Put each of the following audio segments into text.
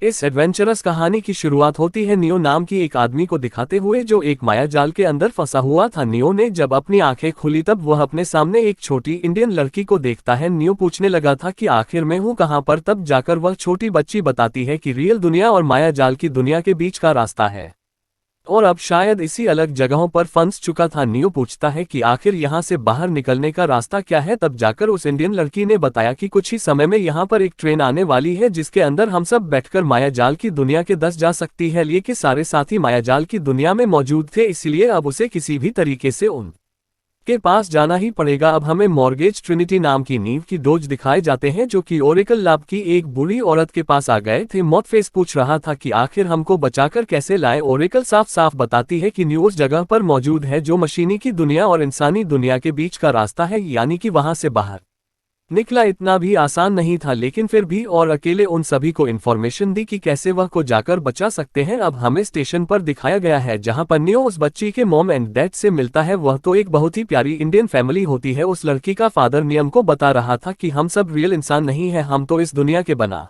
इस एडवेंचरस कहानी की शुरुआत होती है नियो नाम की एक आदमी को दिखाते हुए जो एक माया जाल के अंदर फंसा हुआ था। नियो ने जब अपनी आंखें खुली तब वह अपने सामने एक छोटी इंडियन लड़की को देखता है। नियो पूछने लगा था कि आखिर मैं हूँ कहाँ पर, तब जाकर वह छोटी बच्ची बताती है कि रियल दुनिया और माया जाल की दुनिया के बीच का रास्ता है और अब शायद इसी अलग जगहों पर फंस चुका था। नियो पूछता है कि आखिर यहाँ से बाहर निकलने का रास्ता क्या है, तब जाकर उस इंडियन लड़की ने बताया कि कुछ ही समय में यहाँ पर एक ट्रेन आने वाली है जिसके अंदर हम सब बैठकर माया जाल की दुनिया के 10 जा सकती है। ये कि सारे साथी माया जाल की दुनिया में मौजूद थे, इसलिए अब उसे किसी भी तरीके से उन के पास जाना ही पड़ेगा। अब हमें मॉर्गेज ट्रिनिटी नाम की नींव की डोज दिखाए जाते हैं जो कि ओरेकल लैब की एक बूढ़ी औरत के पास आ गए थे। मॉर्फेस पूछ रहा था कि आखिर हमको बचाकर कैसे लाए। ओरेकल साफ साफ बताती है कि न्यू उस जगह पर मौजूद है जो मशीनी की दुनिया और इंसानी दुनिया के बीच का रास्ता है, यानी कि वहां से बाहर निकला इतना भी आसान नहीं था, लेकिन फिर भी और अकेले उन सभी को इन्फॉर्मेशन दी कि कैसे वह को जाकर बचा सकते हैं। अब हमें स्टेशन पर दिखाया गया है जहां पर नियो उस बच्ची के मॉम एंड डैड से मिलता है। वह तो एक बहुत ही प्यारी इंडियन फैमिली होती है। उस लड़की का फादर नियम को बता रहा था कि हम सब रियल इंसान नहीं है, हम तो इस दुनिया के बना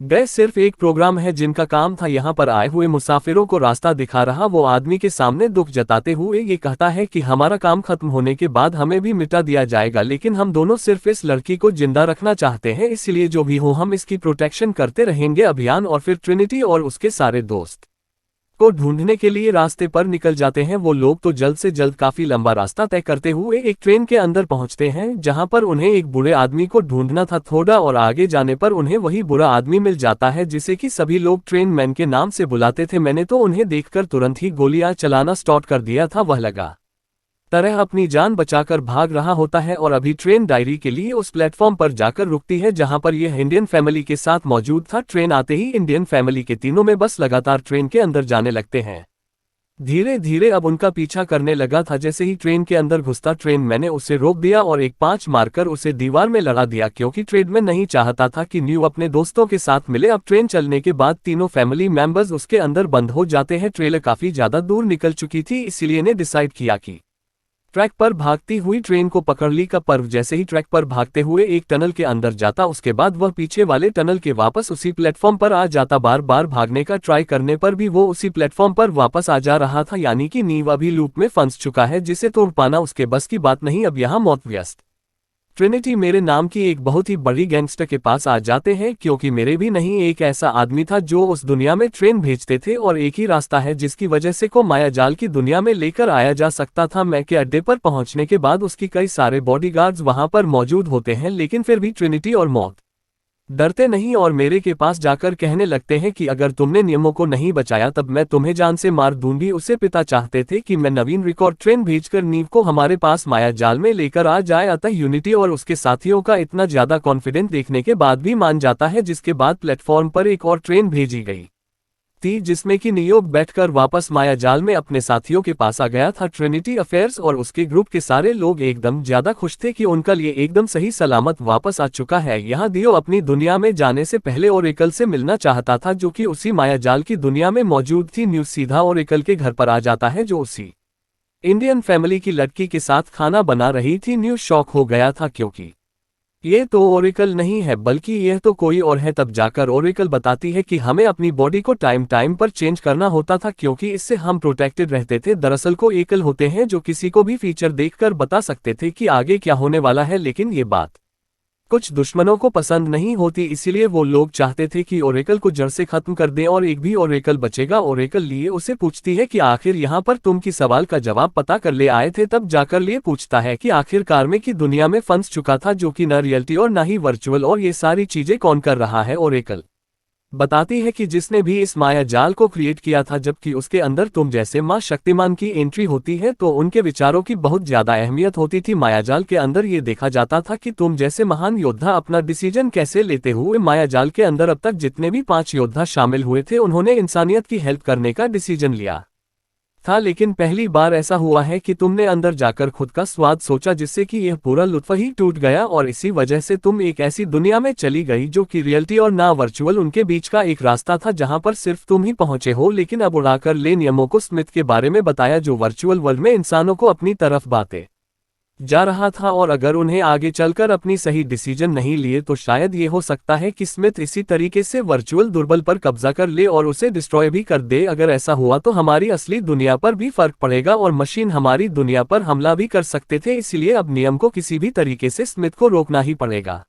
गए सिर्फ एक प्रोग्राम है जिनका काम था यहाँ पर आए हुए मुसाफिरों को रास्ता दिखा रहा। वो आदमी के सामने दुख जताते हुए ये कहता है कि हमारा काम खत्म होने के बाद हमें भी मिटा दिया जाएगा, लेकिन हम दोनों सिर्फ इस लड़की को जिंदा रखना चाहते हैं, इसलिए जो भी हो हम इसकी प्रोटेक्शन करते रहेंगे। अभियान और फिर ट्रिनिटी और उसके सारे दोस्त को ढूंढने के लिए रास्ते पर निकल जाते हैं। वो लोग तो जल्द से जल्द काफी लंबा रास्ता तय करते हुए एक ट्रेन के अंदर पहुंचते हैं जहां पर उन्हें एक बुरे आदमी को ढूंढना था। थोड़ा और आगे जाने पर उन्हें वही बुरा आदमी मिल जाता है जिसे कि सभी लोग ट्रेन मैन के नाम से बुलाते थे। मैंने तो उन्हें देखकर तुरंत ही गोलियां चलाना स्टार्ट कर दिया था। वह लगा तरह अपनी जान बचाकर भाग रहा होता है और अभी ट्रेन डायरी के लिए उस प्लेटफॉर्म पर जाकर रुकती है जहां पर यह इंडियन फैमिली के साथ मौजूद था। ट्रेन आते ही इंडियन फैमिली के तीनों में बस लगातार ट्रेन के अंदर जाने लगते हैं। धीरे धीरे अब उनका पीछा करने लगा था। जैसे ही ट्रेन के अंदर घुसता ट्रेन मैंने उसे रोक दिया और एक पांच मारकर उसे दीवार में लड़ा दिया, क्योंकि ट्रेन में नहीं चाहता था कि न्यू अपने दोस्तों के साथ मिले। अब ट्रेन चलने के बाद तीनों फैमिली मेंबर्स उसके अंदर बंद हो जाते हैं। ट्रेन काफी ज्यादा दूर निकल चुकी थी, इसीलिए ने डिसाइड किया कि ट्रैक पर भागती हुई ट्रेन को पकड़ ली का पर्व। जैसे ही ट्रैक पर भागते हुए एक टनल के अंदर जाता, उसके बाद वह पीछे वाले टनल के वापस उसी प्लेटफॉर्म पर आ जाता। बार बार भागने का ट्राई करने पर भी वो उसी प्लेटफॉर्म पर वापस आ जा रहा था, यानी कि नीव अभी लूप में फंस चुका है जिसे तोड़ पाना उसके बस की बात नहीं। अब यहाँ मौत व्यस्त ट्रिनिटी मेरे नाम की एक बहुत ही बड़ी गैंगस्टर के पास आ जाते हैं, क्योंकि मेरे भी नहीं एक ऐसा आदमी था जो उस दुनिया में ट्रेन भेजते थे और एक ही रास्ता है जिसकी वजह से को माया जाल की दुनिया में लेकर आया जा सकता था। मैं के अड्डे पर पहुंचने के बाद उसकी कई सारे बॉडीगार्ड्स वहां पर मौजूद होते हैं, लेकिन फिर भी ट्रिनिटी और मौत डरते नहीं और मेरे के पास जाकर कहने लगते हैं कि अगर तुमने नियमों को नहीं बचाया तब मैं तुम्हें जान से मार दूंगी। उसे पिता चाहते थे कि मैं नवीन रिकॉर्ड ट्रेन भेजकर नीव को हमारे पास माया जाल में लेकर आ जाए, अतः यूनिटी और उसके साथियों का इतना ज्यादा कॉन्फिडेंस देखने के बाद भी मान जाता है। जिसके बाद प्लेटफॉर्म पर एक और ट्रेन भेजी गई थी जिसमें कि नियो बैठकर वापस माया जाल में अपने साथियों के पास आ गया था। ट्रिनिटी अफेयर्स और उसके ग्रुप के सारे लोग एकदम ज्यादा खुश थे कि उनका लिए एकदम सही सलामत वापस आ चुका है। यहाँ दियो अपनी दुनिया में जाने से पहले ओरेकल से मिलना चाहता था जो कि उसी माया जाल की दुनिया में मौजूद थी। न्यूज सीधा ओरेकल के घर पर आ जाता है जो उसी इंडियन फैमिली की लड़की के साथ खाना बना रही थी। न्यूज शॉक हो गया था क्योंकि ये तो ओरेकल नहीं है बल्कि यह तो कोई और है। तब जाकर ओरेकल बताती है कि हमें अपनी बॉडी को टाइम टाइम पर चेंज करना होता था क्योंकि इससे हम प्रोटेक्टेड रहते थे। दरअसल को एकल होते हैं जो किसी को भी फीचर देखकर बता सकते थे कि आगे क्या होने वाला है, लेकिन ये बात कुछ दुश्मनों को पसंद नहीं होती, इसीलिए वो लोग चाहते थे कि ओरेकल को जड़ से खत्म कर दें और एक भी ओरेकल बचेगा। ओरेकल लिए उसे पूछती है कि आखिर यहाँ पर तुम की सवाल का जवाब पता कर ले आए थे। तब जाकर लिए पूछता है कि आखिरकार में की दुनिया में फंस चुका था जो कि न रियलिटी और न ही वर्चुअल, और ये सारी चीजें कौन कर रहा है। ओरेकल बताती है कि जिसने भी इस माया जाल को क्रिएट किया था, जबकि उसके अंदर तुम जैसे मां शक्तिमान की एंट्री होती है तो उनके विचारों की बहुत ज्यादा अहमियत होती थी। माया जाल के अंदर ये देखा जाता था कि तुम जैसे महान योद्धा अपना डिसीजन कैसे लेते हुए। माया जाल के अंदर अब तक जितने भी 5 योद्धा शामिल हुए थे उन्होंने इंसानियत की हेल्प करने का डिसीजन लिया था, लेकिन पहली बार ऐसा हुआ है कि तुमने अंदर जाकर खुद का स्वाद सोचा जिससे कि यह पूरा लुत्फ ही टूट गया और इसी वजह से तुम एक ऐसी दुनिया में चली गई जो कि रियलिटी और ना वर्चुअल उनके बीच का एक रास्ता था जहां पर सिर्फ तुम ही पहुंचे हो। लेकिन अब उड़ाकर ले नियमों को स्मिथ के बारे में बताया जो वर्चुअल वर्ल्ड में इंसानों को अपनी तरफ बातें जा रहा था और अगर उन्हें आगे चलकर अपनी सही डिसीजन नहीं लिए तो शायद ये हो सकता है कि स्मिथ इसी तरीके से वर्चुअल दुर्बल पर कब्जा कर ले और उसे डिस्ट्रॉय भी कर दे। अगर ऐसा हुआ तो हमारी असली दुनिया पर भी फर्क पड़ेगा और मशीन हमारी दुनिया पर हमला भी कर सकते थे, इसलिए अब नियम को किसी भी तरीके से स्मिथ को रोकना ही पड़ेगा।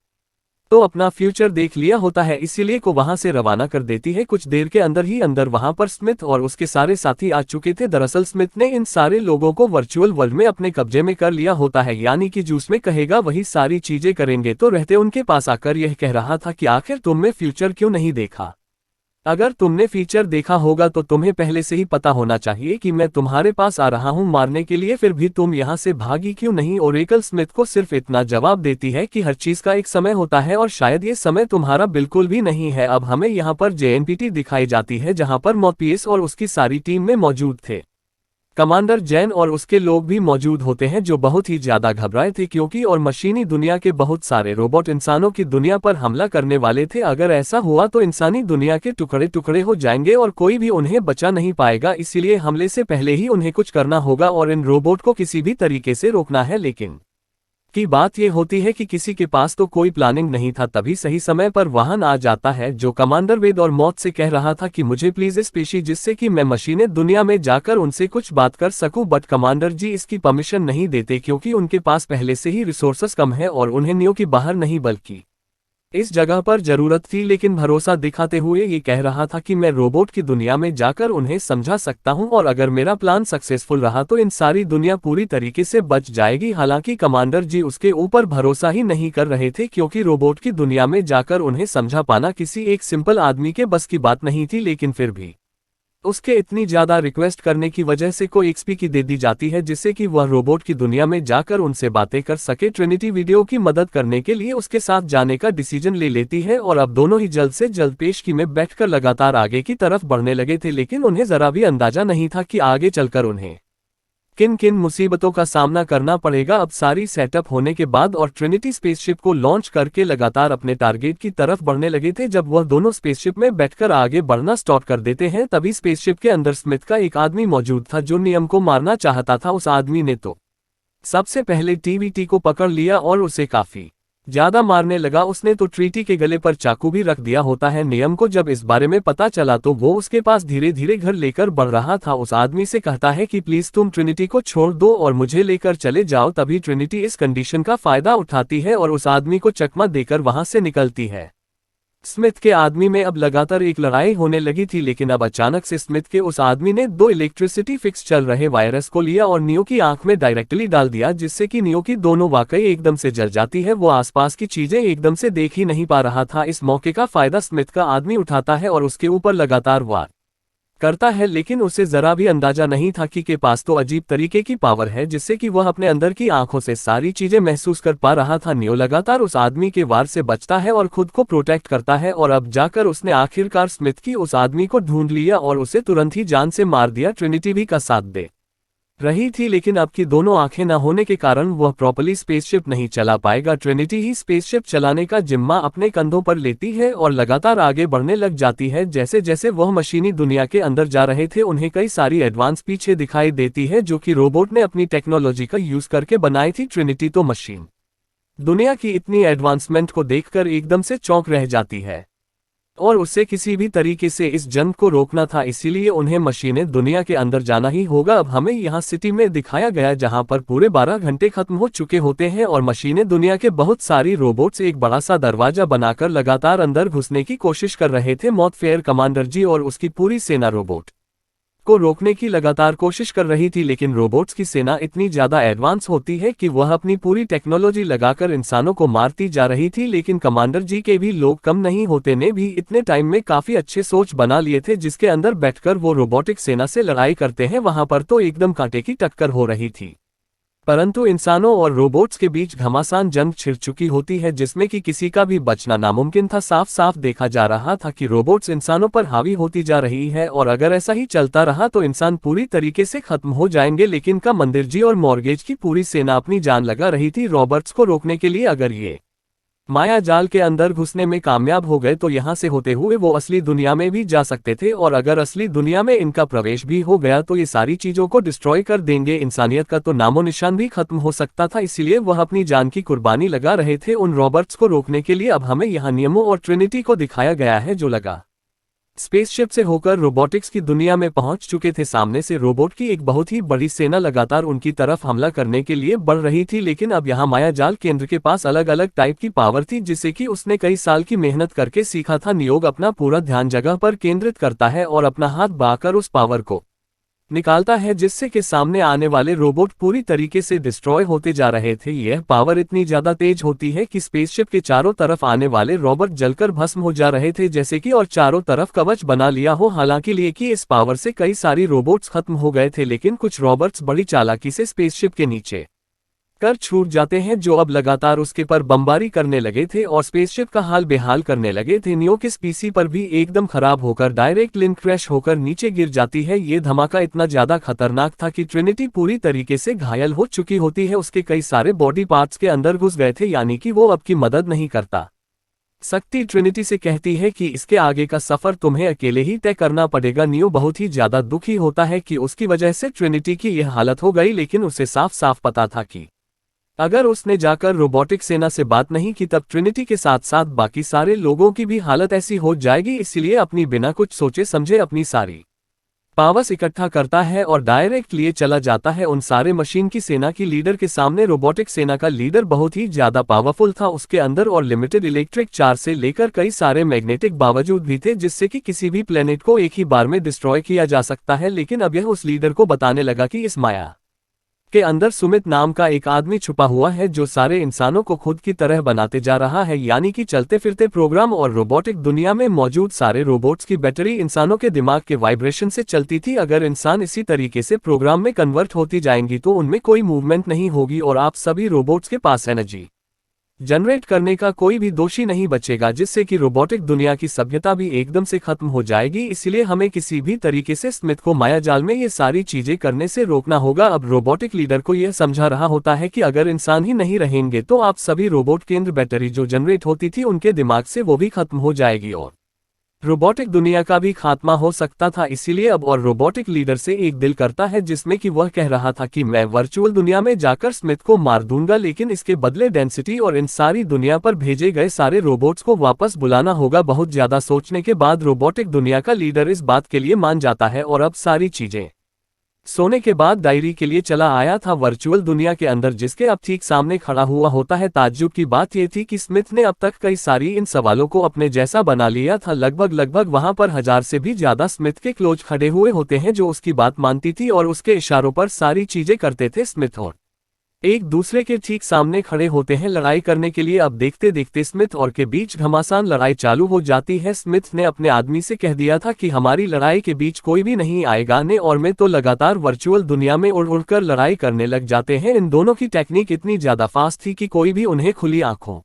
तो अपना फ्यूचर देख लिया होता है, इसीलिए को वहां से रवाना कर देती है। कुछ देर के अंदर ही अंदर वहां पर स्मिथ और उसके सारे साथी आ चुके थे। दरअसल स्मिथ ने इन सारे लोगों को वर्चुअल वर्ल्ड में अपने कब्जे में कर लिया होता है, यानी कि जो उसमें कहेगा वही सारी चीजें करेंगे। तो रहते उनके पास आकर यह कह रहा था कि आखिर तुमने फ्यूचर क्यों नहीं देखा? अगर तुमने फीचर देखा होगा तो तुम्हें पहले से ही पता होना चाहिए कि मैं तुम्हारे पास आ रहा हूं मारने के लिए, फिर भी तुम यहां से भागी क्यों नहीं? ओरेकल स्मिथ को सिर्फ इतना जवाब देती है कि हर चीज का एक समय होता है और शायद ये समय तुम्हारा बिल्कुल भी नहीं है। अब हमें यहाँ पर जेएनपीटी दिखाई जाती है जहां पर मॉर्फियस और उसकी सारी टीम में मौजूद थे। कमांडर जैन और उसके लोग भी मौजूद होते हैं जो बहुत ही ज्यादा घबराए थे क्योंकि और मशीनी दुनिया के बहुत सारे रोबोट इंसानों की दुनिया पर हमला करने वाले थे। अगर ऐसा हुआ तो इंसानी दुनिया के टुकड़े टुकड़े हो जाएंगे और कोई भी उन्हें बचा नहीं पाएगा, इसीलिए हमले से पहले ही उन्हें कुछ करना होगा और इन रोबोट को किसी भी तरीके से रोकना है। लेकिन की बात यह होती है कि किसी के पास तो कोई प्लानिंग नहीं था। तभी सही समय पर वाहन आ जाता है जो कमांडर वेद और मौत से कह रहा था कि मुझे प्लीज स्पेशी, जिससे कि मैं मशीनें दुनिया में जाकर उनसे कुछ बात कर सकूं। बट कमांडर जी इसकी परमिशन नहीं देते क्योंकि उनके पास पहले से ही रिसोर्सेस कम है और उन्हें नियो की बाहर नहीं बल्कि इस जगह पर जरूरत थी। लेकिन भरोसा दिखाते हुए ये कह रहा था कि मैं रोबोट की दुनिया में जाकर उन्हें समझा सकता हूं और अगर मेरा प्लान सक्सेसफुल रहा तो इन सारी दुनिया पूरी तरीके से बच जाएगी। हालांकि कमांडर जी उसके ऊपर भरोसा ही नहीं कर रहे थे क्योंकि रोबोट की दुनिया में जाकर उन्हें समझा पाना किसी एक सिंपल आदमी के बस की बात नहीं थी। लेकिन फिर भी उसके इतनी ज्यादा रिक्वेस्ट करने की वजह से को एक्सपी की दे दी जाती है जिससे कि वह रोबोट की दुनिया में जाकर उनसे बातें कर सके। ट्रिनिटी वीडियो की मदद करने के लिए उसके साथ जाने का डिसीजन ले लेती है और अब दोनों ही जल्द से जल्द पेशगी में बैठकर लगातार आगे की तरफ बढ़ने लगे थे। लेकिन उन्हें जरा भी अंदाजा नहीं था कि आगे चलकर उन्हें किन किन मुसीबतों का सामना करना पड़ेगा। अब सारी सेटअप होने के बाद और ट्रिनिटी स्पेसशिप को लॉन्च करके लगातार अपने टारगेट की तरफ बढ़ने लगे थे। जब वह दोनों स्पेसशिप में बैठकर आगे बढ़ना स्टार्ट कर देते हैं तभी स्पेसशिप के अंदर स्मिथ का एक आदमी मौजूद था जो नियम को मारना चाहता था। उस आदमी ने तो सबसे पहले टीवीटी को पकड़ लिया और उसे काफी ज्यादा मारने लगा। उसने तो ट्रीटी के गले पर चाकू भी रख दिया होता है। नियम को जब इस बारे में पता चला तो वो उसके पास धीरे धीरे घर लेकर बढ़ रहा था। उस आदमी से कहता है कि प्लीज तुम ट्रिनिटी को छोड़ दो और मुझे लेकर चले जाओ। तभी ट्रिनिटी इस कंडीशन का फायदा उठाती है और उस आदमी को चकमा देकर वहां से निकलती है। स्मिथ के आदमी में अब लगातार एक लड़ाई होने लगी थी, लेकिन अब अचानक से स्मिथ के उस आदमी ने दो इलेक्ट्रिसिटी फिक्स चल रहे वायरस को लिया और नियो की आंख में डायरेक्टली डाल दिया, जिससे कि नियो की दोनों वाकई एकदम से जल जाती है। वो आसपास की चीजें एकदम से देख ही नहीं पा रहा था। इस मौके का फायदा स्मिथ का आदमी उठाता है और उसके ऊपर लगातार वार करता है, लेकिन उसे जरा भी अंदाजा नहीं था कि के पास तो अजीब तरीके की पावर है जिससे कि वह अपने अंदर की आंखों से सारी चीजें महसूस कर पा रहा था। नियो लगातार उस आदमी के वार से बचता है और खुद को प्रोटेक्ट करता है और अब जाकर उसने आखिरकार स्मिथ की उस आदमी को ढूंढ लिया और उसे तुरंत ही जान से मार दिया। ट्रिनिटी भी का साथ दे रही थी, लेकिन अब की दोनों आंखें न होने के कारण वह प्रॉपर्ली स्पेसशिप नहीं चला पाएगा। ट्रिनिटी ही स्पेसशिप चलाने का जिम्मा अपने कंधों पर लेती है और लगातार आगे बढ़ने लग जाती है। जैसे जैसे वह मशीनी दुनिया के अंदर जा रहे थे उन्हें कई सारी एडवांस पीछे दिखाई देती है जो कि रोबोट ने अपनी टेक्नोलॉजी का यूज करके बनाई थी। ट्रिनिटी तो मशीन दुनिया की इतनी एडवांसमेंट को देखकर एकदम से चौंक रह जाती है और उसे किसी भी तरीके से इस जंग को रोकना था, इसीलिए उन्हें मशीनें दुनिया के अंदर जाना ही होगा। अब हमें यहाँ सिटी में दिखाया गया जहाँ पर पूरे 12 घंटे खत्म हो चुके होते हैं और मशीनें दुनिया के बहुत सारी रोबोट्स एक बड़ा सा दरवाजा बनाकर लगातार अंदर घुसने की कोशिश कर रहे थे। मॉर्फियर कमांडर जी और उसकी पूरी सेना रोबोट को रोकने की लगातार कोशिश कर रही थी, लेकिन रोबोट्स की सेना इतनी ज्यादा एडवांस होती है कि वह अपनी पूरी टेक्नोलॉजी लगाकर इंसानों को मारती जा रही थी। लेकिन कमांडर जी के भी लोग कम नहीं होते, ने भी इतने टाइम में काफी अच्छे सोच बना लिए थे जिसके अंदर बैठकर वो रोबोटिक सेना से लड़ाई करते हैं। वहां पर तो एकदम कांटे की टक्कर हो रही थी, परंतु इंसानों और रोबोट्स के बीच घमासान जंग छिड़ चुकी होती है जिसमें कि किसी का भी बचना नामुमकिन था। साफ साफ देखा जा रहा था कि रोबोट्स इंसानों पर हावी होती जा रही है और अगर ऐसा ही चलता रहा तो इंसान पूरी तरीके से खत्म हो जाएंगे। लेकिन का मंदिर जी और मॉर्गेज की पूरी सेना अपनी जान लगा रही थी रॉबर्ट्स को रोकने के लिए। अगर ये माया जाल के अंदर घुसने में कामयाब हो गए तो यहाँ से होते हुए वो असली दुनिया में भी जा सकते थे, और अगर असली दुनिया में इनका प्रवेश भी हो गया तो ये सारी चीजों को डिस्ट्रॉय कर देंगे, इंसानियत का तो नामो निशान भी खत्म हो सकता था। इसीलिए वह अपनी जान की कुर्बानी लगा रहे थे उन रॉबर्ट्स को रोकने के लिए। अब हमें यहाँ नियमों और ट्रिनिटी को दिखाया गया है जो लगा स्पेसशिप से होकर रोबोटिक्स की दुनिया में पहुंच चुके थे। सामने से रोबोट की एक बहुत ही बड़ी सेना लगातार उनकी तरफ हमला करने के लिए बढ़ रही थी, लेकिन अब यहाँ मायाजाल केंद्र के पास अलग अलग टाइप की पावर थी जिसे कि उसने कई साल की मेहनत करके सीखा था। नियोग अपना पूरा ध्यान जगह पर केंद्रित करता है और अपना हाथ बढ़ाकर उस पावर को निकालता है, जिससे कि सामने आने वाले रोबोट पूरी तरीके से डिस्ट्रॉय होते जा रहे थे। यह पावर इतनी ज्यादा तेज होती है कि स्पेसशिप के चारों तरफ आने वाले रोबोट जलकर भस्म हो जा रहे थे जैसे कि, और चारों तरफ कवच बना लिया हो। हालांकि लिए कि इस पावर से कई सारी रोबोट्स खत्म हो गए थे, लेकिन कुछ रोबोट्स बड़ी चालाकी से स्पेसशिप के नीचे कर छूट जाते हैं, जो अब लगातार उसके पर बमबारी करने लगे थे और स्पेसशिप का हाल बेहाल करने लगे थे। नियो किस पीसी पर भी एकदम खराब होकर डायरेक्ट लिंक क्रैश होकर नीचे गिर जाती है। ये धमाका इतना ज्यादा खतरनाक था कि ट्रिनिटी पूरी तरीके से घायल हो चुकी होती है, उसके कई सारे बॉडी पार्ट्स के अंदर घुस गए थे, यानी कि वो अब की मदद नहीं करता सकती। ट्रिनिटी से कहती है कि इसके आगे का सफर तुम्हें अकेले ही तय करना पड़ेगा। नियो बहुत ही ज्यादा दुखी होता है कि उसकी वजह से ट्रिनिटी की यह हालत हो गई, लेकिन उसे साफ साफ पता था कि अगर उसने जाकर रोबोटिक सेना से बात नहीं की तब ट्रिनिटी के साथ साथ बाकी सारे लोगों की भी हालत ऐसी हो जाएगी। इसलिए अपनी बिना कुछ सोचे समझे अपनी सारी पावर्स इकट्ठा करता है और डायरेक्ट लिए चला जाता है उन सारे मशीन की सेना की लीडर के सामने। रोबोटिक सेना का लीडर बहुत ही ज्यादा पावरफुल था, उसके अंदर और लिमिटेड इलेक्ट्रिक चार्ज से लेकर कई सारे मैग्नेटिक बावजूद भी थे, जिससे कि किसी भी प्लेनेट को एक ही बार में डिस्ट्रॉय किया जा सकता है। लेकिन अब यह उस लीडर को बताने लगा कि इस माया के अंदर सुमित नाम का एक आदमी छुपा हुआ है जो सारे इंसानों को खुद की तरह बनाते जा रहा है, यानी कि चलते फिरते प्रोग्राम। और रोबोटिक दुनिया में मौजूद सारे रोबोट्स की बैटरी इंसानों के दिमाग के वाइब्रेशन से चलती थी। अगर इंसान इसी तरीके से प्रोग्राम में कन्वर्ट होती जाएंगी तो उनमें कोई मूवमेंट नहीं होगी और आप सभी रोबोट्स के पास एनर्जी जनरेट करने का कोई भी दोषी नहीं बचेगा, जिससे कि रोबोटिक दुनिया की सभ्यता भी एकदम से खत्म हो जाएगी। इसलिए हमें किसी भी तरीके से स्मिथ को मायाजाल में ये सारी चीजें करने से रोकना होगा। अब रोबोटिक लीडर को यह समझा रहा होता है कि अगर इंसान ही नहीं रहेंगे तो आप सभी रोबोट केंद्र बैटरी जो जनरेट होती थी उनके दिमाग से वो भी खत्म हो जाएगी और रोबोटिक दुनिया का भी खात्मा हो सकता था। इसीलिए अब और रोबोटिक लीडर से एक दिल करता है जिसमें कि वह कह रहा था कि मैं वर्चुअल दुनिया में जाकर स्मिथ को मार दूंगा, लेकिन इसके बदले डेंसिटी और इन सारी दुनिया पर भेजे गए सारे रोबोट्स को वापस बुलाना होगा। बहुत ज्यादा सोचने के बाद रोबोटिक दुनिया का लीडर इस बात के लिए मान जाता है और अब सारी चीजें सोने के बाद डायरी के लिए चला आया था वर्चुअल दुनिया के अंदर, जिसके अब ठीक सामने खड़ा हुआ होता है। ताज्जुब की बात यह थी कि स्मिथ ने अब तक कई सारी इन सवालों को अपने जैसा बना लिया था। लगभग वहां पर 1000 से भी ज्यादा स्मिथ के क्लोज खड़े हुए होते हैं जो उसकी बात मानती थी और उसके इशारों पर सारी चीजें करते थे। स्मिथ और एक दूसरे के ठीक सामने खड़े होते हैं लड़ाई करने के लिए। अब देखते देखते स्मिथ और के बीच घमासान लड़ाई चालू हो जाती है। स्मिथ ने अपने आदमी से कह दिया था कि हमारी लड़ाई के बीच कोई भी नहीं आएगा। ने और मैं तो लगातार वर्चुअल दुनिया में उड़ उड़कर लड़ाई करने लग जाते हैं। इन दोनों की टेक्निक इतनी ज्यादा फास्ट थी कि कोई भी उन्हें खुली आंखों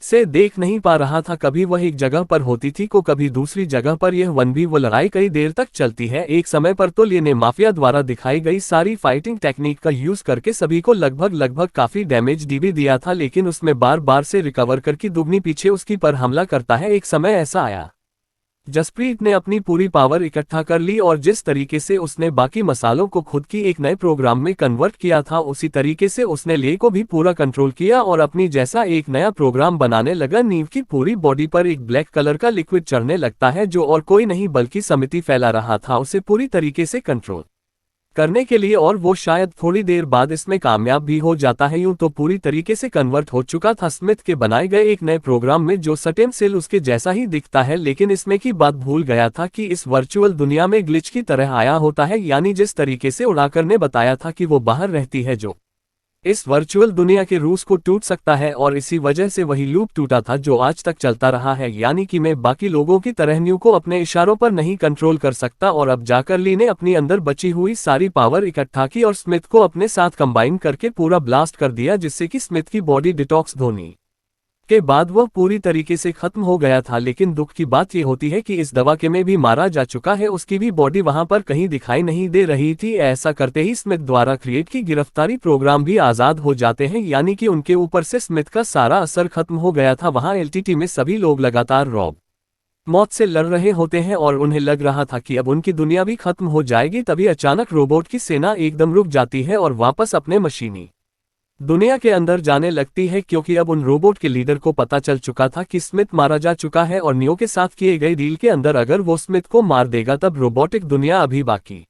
से देख नहीं पा रहा था। कभी वह एक जगह पर होती थी को कभी दूसरी जगह पर। यह वन भी वो लड़ाई कई देर तक चलती है। एक समय पर तो लिए ने माफिया द्वारा दिखाई गई सारी फाइटिंग टेक्निक का यूज करके सभी को लगभग काफी डैमेज भी दिया था, लेकिन उसमें बार बार से रिकवर करके दुगनी पीछे उसकी पर हमला करता है। एक समय ऐसा आया जसप्रीत ने अपनी पूरी पावर इकट्ठा कर ली और जिस तरीके से उसने बाकी मसालों को खुद की एक नए प्रोग्राम में कन्वर्ट किया था उसी तरीके से उसने ले को भी पूरा कंट्रोल किया और अपनी जैसा एक नया प्रोग्राम बनाने लगा। नीव की पूरी बॉडी पर एक ब्लैक कलर का लिक्विड चढ़ने लगता है जो और कोई नहीं बल्कि समिति फैला रहा था उसे पूरी तरीके से कंट्रोल करने के लिए, और वो शायद थोड़ी देर बाद इसमें कामयाब भी हो जाता है। यूं तो पूरी तरीके से कन्वर्ट हो चुका था स्मिथ के बनाए गए एक नए प्रोग्राम में जो सटेम सेल उसके जैसा ही दिखता है, लेकिन इसमें की बात भूल गया था कि इस वर्चुअल दुनिया में ग्लिच की तरह आया होता है, यानी जिस तरीके से उड़ाकर ने बताया था कि वो बाहर रहती है जो इस वर्चुअल दुनिया के रूल्स को टूट सकता है, और इसी वजह से वही लूप टूटा था जो आज तक चलता रहा है। यानी कि मैं बाकी लोगों की तरह न्यू को अपने इशारों पर नहीं कंट्रोल कर सकता। और अब जाकर ली ने अपनी अंदर बची हुई सारी पावर इकट्ठा की और स्मिथ को अपने साथ कंबाइन करके पूरा ब्लास्ट कर दिया, जिससे कि स्मिथ की बॉडी डिटॉक्स धोनी के बाद वह पूरी तरीके से खत्म हो गया था। लेकिन दुख की बात यह होती है कि इस दवा के में भी मारा जा चुका है, उसकी भी बॉडी वहां पर कहीं दिखाई नहीं दे रही थी। ऐसा करते ही स्मिथ द्वारा क्रिएट की गिरफ्तारी प्रोग्राम भी आजाद हो जाते हैं, यानी कि उनके ऊपर से स्मिथ का सारा असर खत्म हो गया था। वहां एलटीटी में सभी लोग लगातार रॉब मौत से लड़ रहे होते हैं और उन्हें लग रहा था कि अब उनकी दुनिया भी खत्म हो जाएगी। तभी अचानक रोबोट की सेना एकदम रुक जाती है और वापस अपने मशीनी दुनिया के अंदर जाने लगती है, क्योंकि अब उन रोबोट के लीडर को पता चल चुका था कि स्मिथ मारा जा चुका है और नियो के साथ किए गए डील के अंदर अगर वो स्मिथ को मार देगा तब रोबोटिक दुनिया अभी बाकी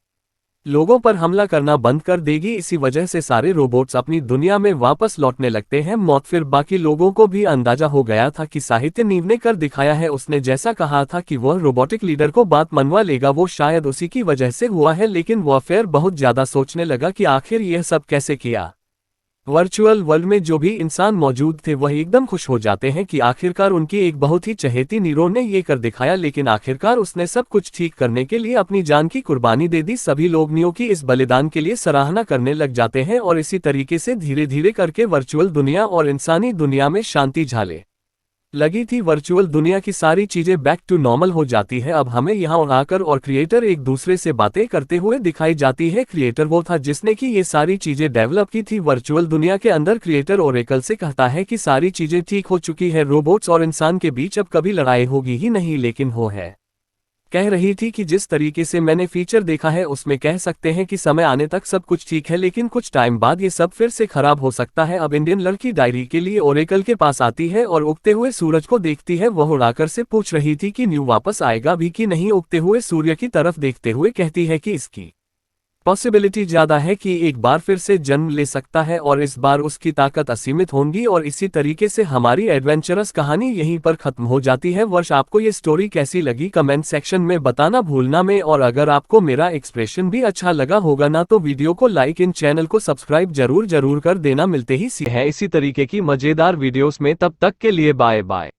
लोगों पर हमला करना बंद कर देगी। इसी वजह से सारे रोबोट्स अपनी दुनिया में वापस लौटने लगते हैं। मौत फिर बाकी लोगों को भी अंदाजा हो गया था कि साहित्य नीव ने कर दिखाया है। उसने जैसा कहा था कि वह रोबोटिक लीडर को बात मनवा लेगा, वो शायद उसी की वजह से हुआ है। लेकिन वह फिर बहुत ज्यादा सोचने लगा कि आखिर यह सब कैसे किया। वर्चुअल वर्ल्ड में जो भी इंसान मौजूद थे वह एकदम खुश हो जाते हैं कि आखिरकार उनकी एक बहुत ही चहेती नीरो ने ये कर दिखाया। लेकिन आखिरकार उसने सब कुछ ठीक करने के लिए अपनी जान की कुर्बानी दे दी। सभी लोग नियो की इस बलिदान के लिए सराहना करने लग जाते हैं और इसी तरीके से धीरे धीरे करके वर्चुअल दुनिया और इंसानी दुनिया में शांति झाले लगी थी। वर्चुअल दुनिया की सारी चीजें बैक टू नॉर्मल हो जाती है। अब हमें यहाँ आकर और क्रिएटर एक दूसरे से बातें करते हुए दिखाई जाती है। क्रिएटर वो था जिसने की ये सारी चीजें डेवलप की थी वर्चुअल दुनिया के अंदर। क्रिएटर ओरेकल से कहता है कि सारी चीजें ठीक हो चुकी है, रोबोट्स और इंसान के बीच अब कभी लड़ाई होगी ही नहीं। लेकिन हो है कह रही थी कि जिस तरीके से मैंने फीचर देखा है उसमें कह सकते हैं कि समय आने तक सब कुछ ठीक है, लेकिन कुछ टाइम बाद ये सब फिर से खराब हो सकता है। अब इंडियन लड़की डायरी के लिए ओरेकल के पास आती है और उगते हुए सूरज को देखती है। वह उड़ाकर से पूछ रही थी कि न्यू वापस आएगा भी कि नहीं। उगते हुए सूर्य की तरफ देखते हुए कहती है कि इसकी पॉसिबिलिटी ज्यादा है कि एक बार फिर से जन्म ले सकता है और इस बार उसकी ताकत असीमित होगी। और इसी तरीके से हमारी एडवेंचरस कहानी यहीं पर खत्म हो जाती है। वर्ष आपको ये स्टोरी कैसी लगी कमेंट सेक्शन में बताना भूलना में। और अगर आपको मेरा एक्सप्रेशन भी अच्छा लगा होगा ना तो वीडियो को लाइक इन चैनल को सब्सक्राइब जरूर कर देना। मिलते ही है इसी तरीके की मजेदार वीडियोस में, तब तक के लिए बाय बाय।